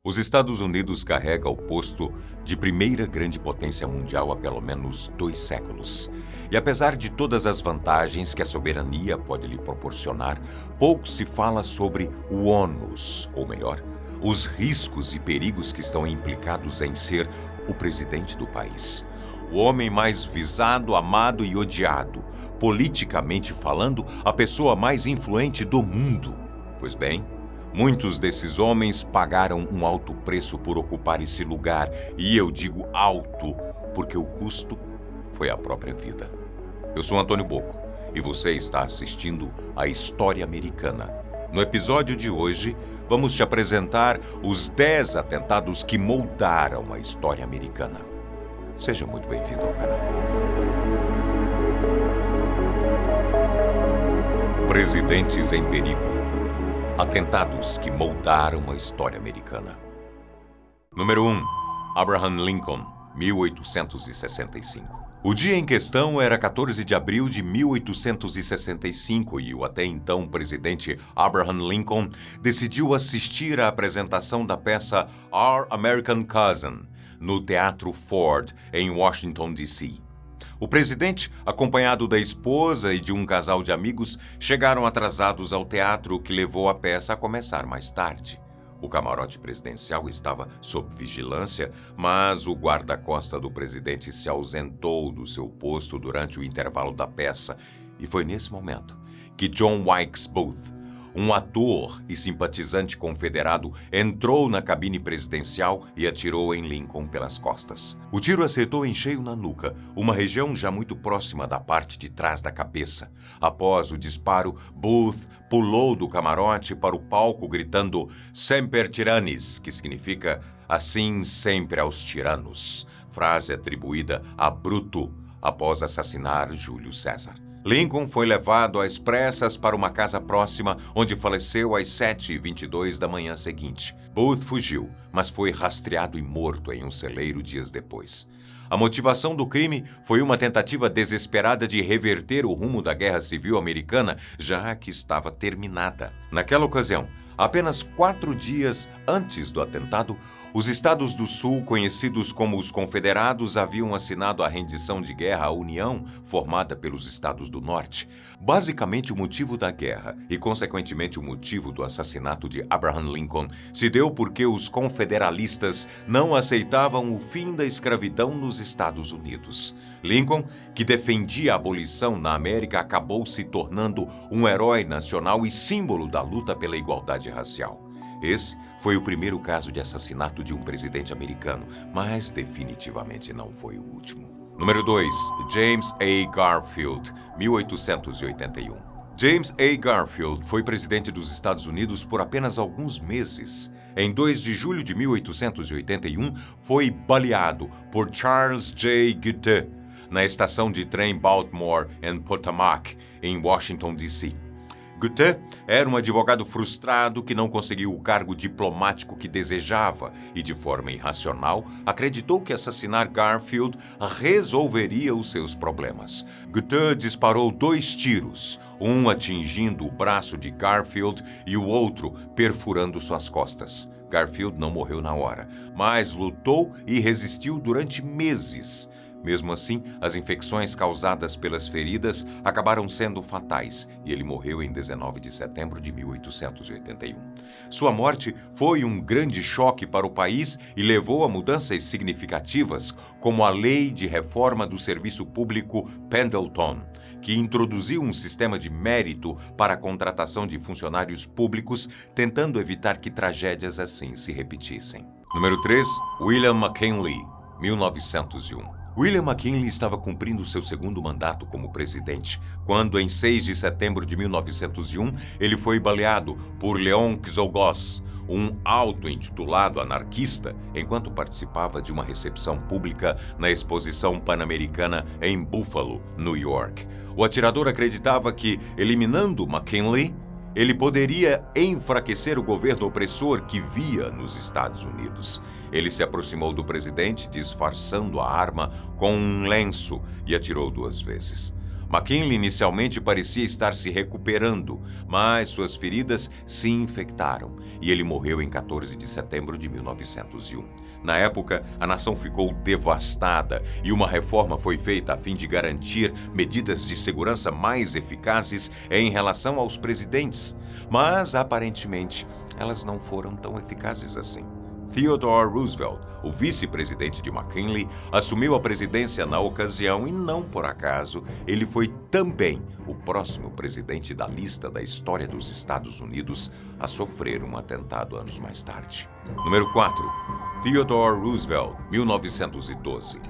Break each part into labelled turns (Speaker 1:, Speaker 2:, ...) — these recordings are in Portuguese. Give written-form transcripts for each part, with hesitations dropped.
Speaker 1: Os Estados Unidos carrega o posto de primeira grande potência mundial há pelo menos 2 séculos. E apesar de todas as vantagens que a soberania pode lhe proporcionar, pouco se fala sobre o ônus, ou melhor, os riscos e perigos que estão implicados em ser o presidente do país. O homem mais visado, amado e odiado, politicamente falando, a pessoa mais influente do mundo. Pois bem, muitos desses homens pagaram um alto preço por ocupar esse lugar, e eu digo alto porque o custo foi a própria vida. Eu sou Antônio Bocco e você está assistindo a História Americana. No episódio de hoje, vamos te apresentar os 10 atentados que moldaram a história americana. Seja muito bem-vindo ao canal. Presidentes em perigo. Atentados que moldaram a história americana. Número 1. Abraham Lincoln, 1865. O dia em questão era 14 de abril de 1865 e o até então presidente Abraham Lincoln decidiu assistir à apresentação da peça Our American Cousin, no Teatro Ford, em Washington, D.C. O presidente, acompanhado da esposa e de um casal de amigos, chegaram atrasados ao teatro, o que levou a peça a começar mais tarde. O camarote presidencial estava sob vigilância, mas o guarda-costa do presidente se ausentou do seu posto durante o intervalo da peça, e foi nesse momento que John Wilkes Booth, um ator e simpatizante confederado, entrou na cabine presidencial e atirou em Lincoln pelas costas. O tiro acertou em cheio na nuca, uma região já muito próxima da parte de trás da cabeça. Após o disparo, Booth pulou do camarote para o palco gritando "Semper Tyrannis", que significa "assim sempre aos tiranos", frase atribuída a Bruto após assassinar Júlio César. Lincoln foi levado às pressas para uma casa próxima, onde faleceu às 7h22 da manhã seguinte. Booth fugiu, mas foi rastreado e morto em um celeiro dias depois. A motivação do crime foi uma tentativa desesperada de reverter o rumo da Guerra Civil Americana, já que estava terminada. Naquela ocasião, apenas 4 dias antes do atentado, os Estados do Sul, conhecidos como os Confederados, haviam assinado a rendição de guerra à União, formada pelos Estados do Norte. Basicamente, o motivo da guerra e, consequentemente, o motivo do assassinato de Abraham Lincoln se deu porque os confederalistas não aceitavam o fim da escravidão nos Estados Unidos. Lincoln, que defendia a abolição na América, acabou se tornando um herói nacional e símbolo da luta pela igualdade racial. Esse foi o primeiro caso de assassinato de um presidente americano, mas definitivamente não foi o último. Número 2. James A. Garfield, 1881. James A. Garfield foi presidente dos Estados Unidos por apenas alguns meses. Em 2 de julho de 1881, foi baleado por Charles J. Gutte na estação de trem Baltimore and Potomac, em Washington, D.C. Gutte era um advogado frustrado que não conseguiu o cargo diplomático que desejava e, de forma irracional, acreditou que assassinar Garfield resolveria os seus problemas. Gutte disparou 2 tiros, um atingindo o braço de Garfield e o outro perfurando suas costas. Garfield não morreu na hora, mas lutou e resistiu durante meses. Mesmo assim, as infecções causadas pelas feridas acabaram sendo fatais e ele morreu em 19 de setembro de 1881. Sua morte foi um grande choque para o país e levou a mudanças significativas, como a Lei de Reforma do Serviço Público Pendleton, que introduziu um sistema de mérito para a contratação de funcionários públicos, tentando evitar que tragédias assim se repetissem. Número 3. William McKinley, 1901. William McKinley estava cumprindo seu segundo mandato como presidente, quando, em 6 de setembro de 1901, ele foi baleado por Leon Czolgosz, um auto-intitulado anarquista, enquanto participava de uma recepção pública na Exposição Pan-Americana em Buffalo, New York. O atirador acreditava que, eliminando McKinley, ele poderia enfraquecer o governo opressor que via nos Estados Unidos. Ele se aproximou do presidente, disfarçando a arma com um lenço, e atirou 2 vezes. McKinley inicialmente parecia estar se recuperando, mas suas feridas se infectaram e ele morreu em 14 de setembro de 1901. Na época, a nação ficou devastada e uma reforma foi feita a fim de garantir medidas de segurança mais eficazes em relação aos presidentes, mas aparentemente elas não foram tão eficazes assim. Theodore Roosevelt, o vice-presidente de McKinley, assumiu a presidência na ocasião e, não por acaso, ele foi também o próximo presidente da lista da história dos Estados Unidos a sofrer um atentado anos mais tarde. Número 4. Theodore Roosevelt, 1912.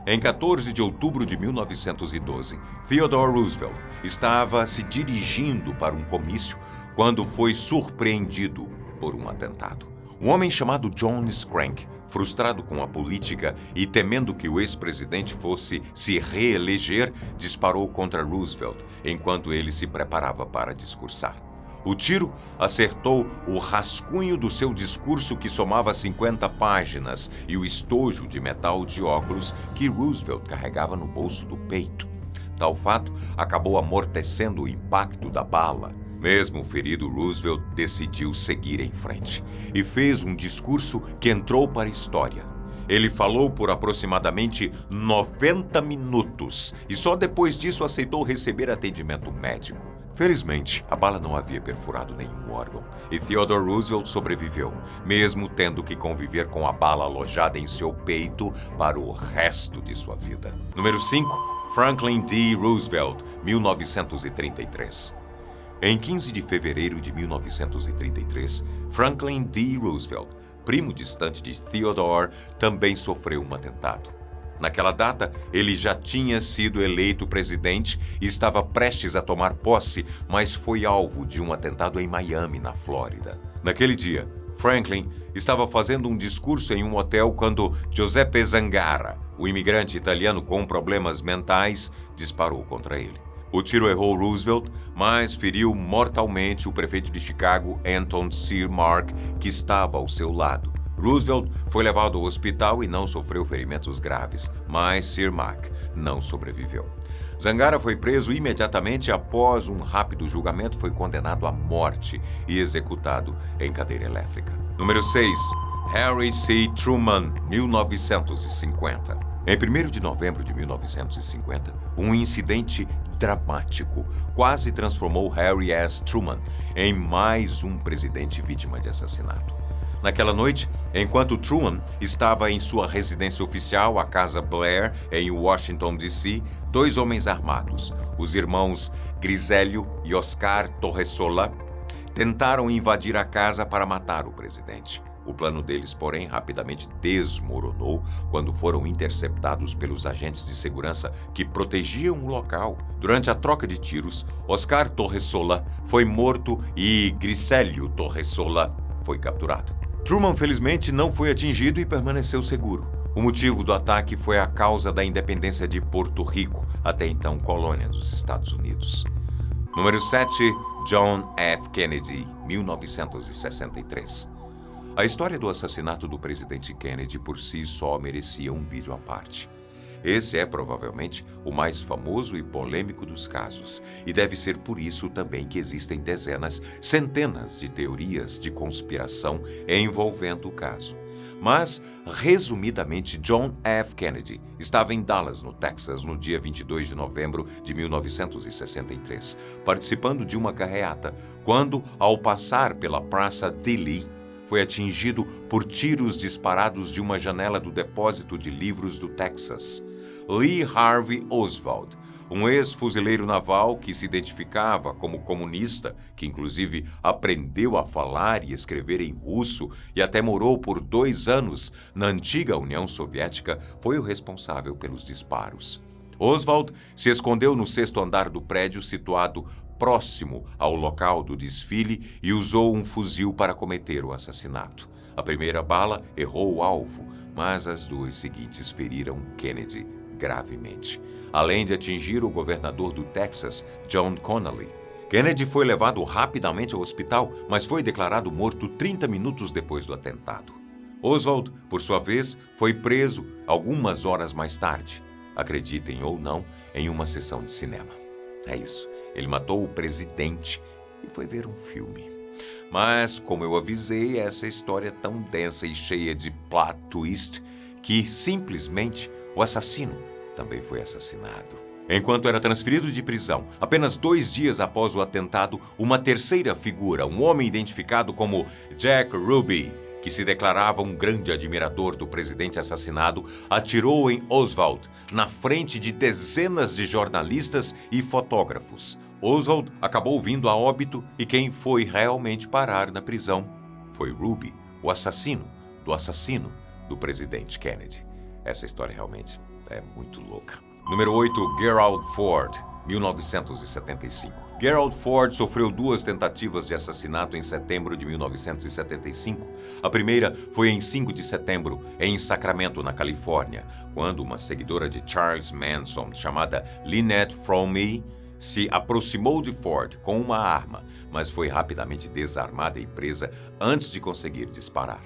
Speaker 1: Em 14 de outubro de 1912, Theodore Roosevelt estava se dirigindo para um comício quando foi surpreendido por um atentado. Um homem chamado John Scrank, frustrado com a política e temendo que o ex-presidente fosse se reeleger, disparou contra Roosevelt enquanto ele se preparava para discursar. O tiro acertou o rascunho do seu discurso, que somava 50 páginas, e o estojo de metal de óculos que Roosevelt carregava no bolso do peito. Tal fato acabou amortecendo o impacto da bala. Mesmo ferido, Roosevelt decidiu seguir em frente e fez um discurso que entrou para a história. Ele falou por aproximadamente 90 minutos e só depois disso aceitou receber atendimento médico. Felizmente, a bala não havia perfurado nenhum órgão e Theodore Roosevelt sobreviveu, mesmo tendo que conviver com a bala alojada em seu peito para o resto de sua vida. Número 5. Franklin D. Roosevelt, 1933. Em 15 de fevereiro de 1933, Franklin D. Roosevelt, primo distante de Theodore, também sofreu um atentado. Naquela data, ele já tinha sido eleito presidente e estava prestes a tomar posse, mas foi alvo de um atentado em Miami, na Flórida. Naquele dia, Franklin estava fazendo um discurso em um hotel quando Giuseppe Zangara, o imigrante italiano com problemas mentais, disparou contra ele. O tiro errou Roosevelt, mas feriu mortalmente o prefeito de Chicago, Anton C. Mark, que estava ao seu lado. Roosevelt foi levado ao hospital e não sofreu ferimentos graves, mas Sir Mark não sobreviveu. Zangara foi preso imediatamente. Após um rápido julgamento, foi condenado à morte e executado em cadeira elétrica. Número 6. Harry C. Truman, 1950. Em 1º de novembro de 1950, um incidente dramático quase transformou Harry S. Truman em mais um presidente vítima de assassinato. Naquela noite, enquanto Truman estava em sua residência oficial, a Casa Blair, em Washington, D.C., 2 homens armados, os irmãos Grisélio e Oscar Torresola, tentaram invadir a casa para matar o presidente. O plano deles, porém, rapidamente desmoronou quando foram interceptados pelos agentes de segurança que protegiam o local. Durante a troca de tiros, Oscar Torresola foi morto e Grisélio Torresola foi capturado. Truman, felizmente, não foi atingido e permaneceu seguro. O motivo do ataque foi a causa da independência de Porto Rico, até então colônia dos Estados Unidos. Número 7. John F. Kennedy, 1963. A história do assassinato do presidente Kennedy por si só merecia um vídeo à parte. Esse é provavelmente o mais famoso e polêmico dos casos, e deve ser por isso também que existem dezenas, centenas de teorias de conspiração envolvendo o caso. Mas, resumidamente, John F. Kennedy estava em Dallas, no Texas, no dia 22 de novembro de 1963, participando de uma carreata, quando, ao passar pela Praça Dilley, foi atingido por tiros disparados de uma janela do depósito de livros do Texas. Lee Harvey Oswald, um ex-fuzileiro naval que se identificava como comunista, que inclusive aprendeu a falar e escrever em russo e até morou por 2 anos na antiga União Soviética, foi o responsável pelos disparos. Oswald se escondeu no 6º andar do prédio situado próximo ao local do desfile e usou um fuzil para cometer o assassinato. A primeira bala errou o alvo, mas as 2 seguintes feriram Kennedy gravemente, além de atingir o governador do Texas, John Connally. Kennedy foi levado rapidamente ao hospital, mas foi declarado morto 30 minutos depois do atentado. Oswald, por sua vez, foi preso algumas horas mais tarde. acreditem ou não, em uma sessão de cinema. É isso, ele matou o presidente e foi ver um filme. Mas, como eu avisei, essa história é tão densa e cheia de plot twist que, simplesmente, o assassino também foi assassinado. Enquanto era transferido de prisão, apenas 2 dias após o atentado, uma terceira figura, um homem identificado como Jack Ruby, que se declarava um grande admirador do presidente assassinado, atirou em Oswald, na frente de dezenas de jornalistas e fotógrafos. Oswald acabou vindo a óbito e quem foi realmente parar na prisão foi Ruby, o assassino do presidente Kennedy. Essa história realmente é muito louca. Número 8, Gerald Ford, 1975. Gerald Ford sofreu 2 tentativas de assassinato em setembro de 1975. A primeira foi em 5 de setembro, em Sacramento, na Califórnia, quando uma seguidora de Charles Manson, chamada Lynette Fromme, se aproximou de Ford com uma arma, mas foi rapidamente desarmada e presa antes de conseguir disparar.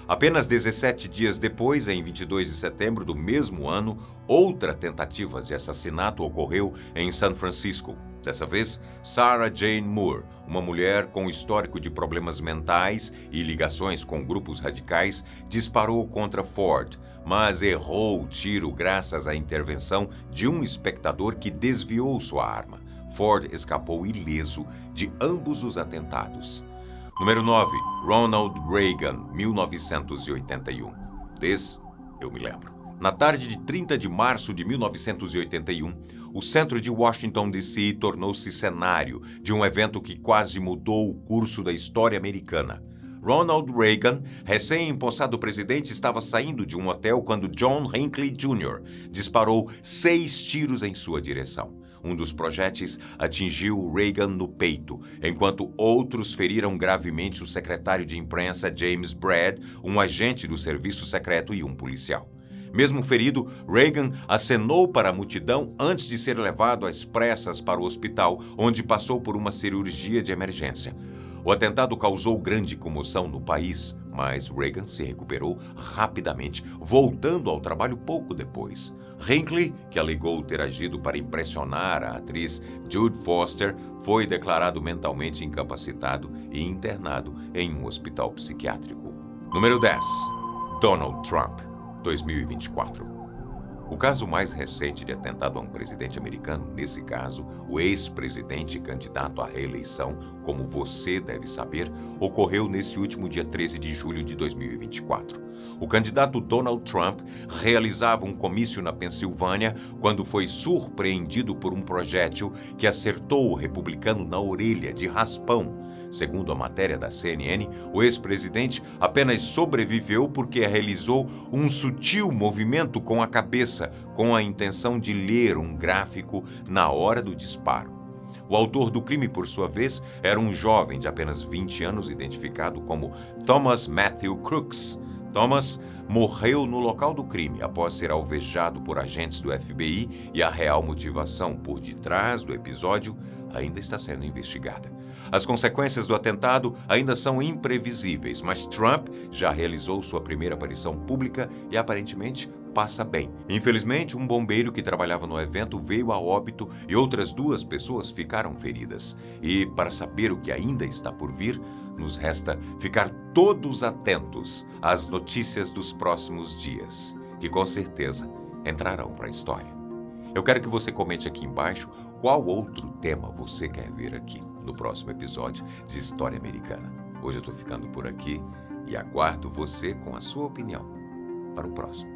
Speaker 1: Apenas 17 dias depois, em 22 de setembro do mesmo ano, outra tentativa de assassinato ocorreu em São Francisco. Dessa vez, Sarah Jane Moore, uma mulher com histórico de problemas mentais e ligações com grupos radicais, disparou contra Ford, mas errou o tiro graças à intervenção de um espectador que desviou sua arma. Ford escapou ileso de ambos os atentados. Número 9, Ronald Reagan, 1981. Desse, eu me lembro. Na tarde de 30 de março de 1981, o centro de Washington, D.C. tornou-se cenário de um evento que quase mudou o curso da história americana. Ronald Reagan, recém-empossado presidente, estava saindo de um hotel quando John Hinckley Jr. disparou 6 tiros em sua direção. Um dos projéteis atingiu Reagan no peito, enquanto outros feriram gravemente o secretário de imprensa James Brad, um agente do serviço secreto e um policial. Mesmo ferido, Reagan acenou para a multidão antes de ser levado às pressas para o hospital, onde passou por uma cirurgia de emergência. O atentado causou grande comoção no país, mas Reagan se recuperou rapidamente, voltando ao trabalho pouco depois. Hinckley, que alegou ter agido para impressionar a atriz Jude Foster, foi declarado mentalmente incapacitado e internado em um hospital psiquiátrico. Número 10. Donald Trump, 2024. O caso mais recente de atentado a um presidente americano, nesse caso, o ex-presidente candidato à reeleição, como você deve saber, ocorreu nesse último dia 13 de julho de 2024. O candidato Donald Trump realizava um comício na Pensilvânia quando foi surpreendido por um projétil que acertou o republicano na orelha de raspão. Segundo a matéria da CNN, o ex-presidente apenas sobreviveu porque realizou um sutil movimento com a cabeça, com a intenção de ler um gráfico na hora do disparo. O autor do crime, por sua vez, era um jovem de apenas 20 anos, identificado como Thomas Matthew Crooks. Thomas morreu no local do crime após ser alvejado por agentes do FBI e a real motivação por detrás do episódio ainda está sendo investigada. As consequências do atentado ainda são imprevisíveis, mas Trump já realizou sua primeira aparição pública e aparentemente passa bem. Infelizmente, um bombeiro que trabalhava no evento veio a óbito e outras 2 pessoas ficaram feridas. E, para saber o que ainda está por vir, nos resta ficar todos atentos às notícias dos próximos dias, que com certeza entrarão para a história. Eu quero que você comente aqui embaixo qual outro tema você quer ver aqui no próximo episódio de História Americana. Hoje eu estou ficando por aqui e aguardo você com a sua opinião para o próximo.